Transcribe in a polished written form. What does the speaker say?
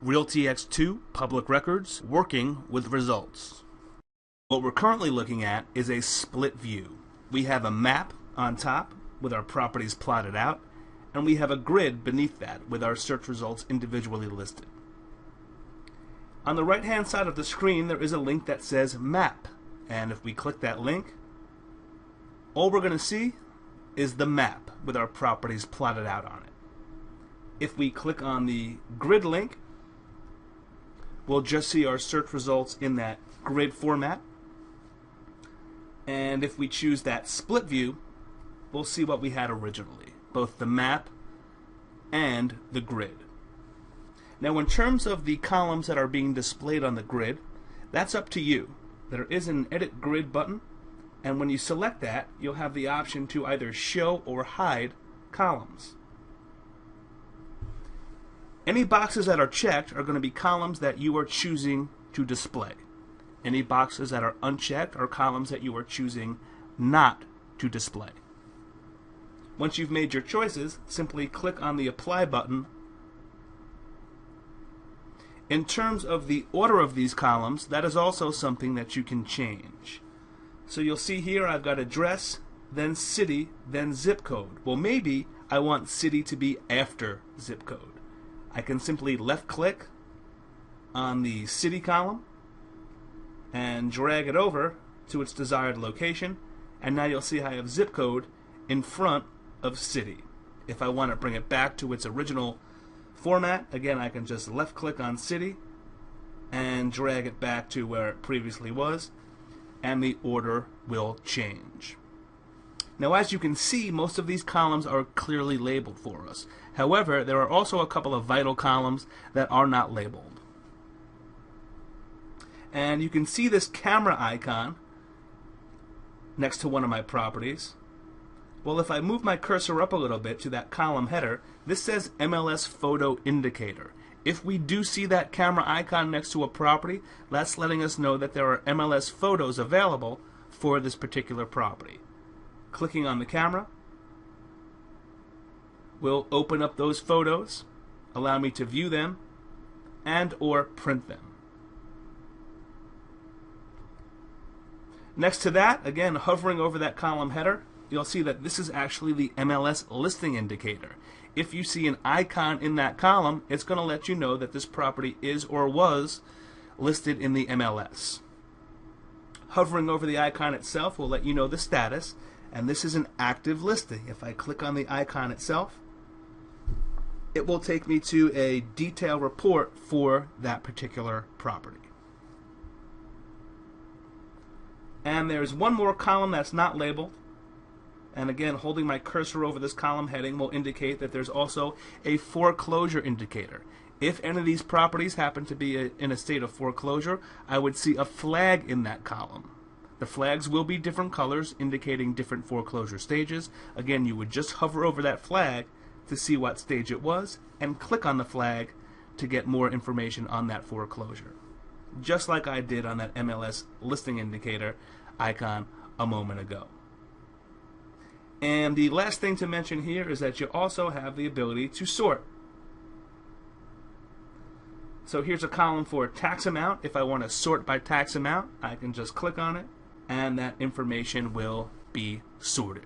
REALTX2 public records working with results. What we're currently looking at is a split view. We have a map on top with our properties plotted out, and we have a grid beneath that with our search results individually listed. On the right hand side of the screen there is a link that says map, and if we click that link, all we're going to see is the map with our properties plotted out on it. If we click on the grid link, we'll just see our search results in that grid format. And if we choose that split view, we'll see what we had originally, both the map and the grid. Now in terms of the columns that are being displayed on the grid, that's up to you. There is an edit grid button, and when you select that, you'll have the option to either show or hide columns. Any boxes that are checked are going to be columns that you are choosing to display. Any boxes that are unchecked are columns that you are choosing not to display. Once you've made your choices, simply click on the Apply button. In terms of the order of these columns, that is also something that you can change. So you'll see here I've got address, then city, then zip code. Well, maybe I want city to be after zip code. I can simply left click on the city column and drag it over to its desired location, and now you'll see I have zip code in front of city. If I want to bring it back to its original format, again I can just left click on city and drag it back to where it previously was, and the order will change. Now as you can see, most of these columns are clearly labeled for us. However, there are also a couple of vital columns that are not labeled. And you can see this camera icon next to one of my properties. Well, if I move my cursor up a little bit to that column header, this says MLS Photo Indicator. If we do see that camera icon next to a property, that's letting us know that there are MLS photos available for this particular property. Clicking on the camera will open up those photos, allow me to view them and or print them. Next to that, again hovering over that column header, you'll see that this is actually the MLS listing indicator. If you see an icon in that column, it's going to let you know that this property is or was listed in the MLS. Hovering over the icon itself will let you know the status, and this is an active listing. If I click on the icon itself, it will take me to a detailed report for that particular property. And there's one more column that's not labeled, and again holding my cursor over this column heading will indicate that there's also a foreclosure indicator. If any of these properties happen to be in a state of foreclosure, I would see a flag in that column. The flags will be different colors indicating different foreclosure stages. Again, you would just hover over that flag to see what stage it was and click on the flag to get more information on that foreclosure. Just like I did on that MLS listing indicator icon a moment ago. And the last thing to mention here is that you also have the ability to sort. So here's a column for tax amount. If I want to sort by tax amount, I can just click on it and that information will be sorted.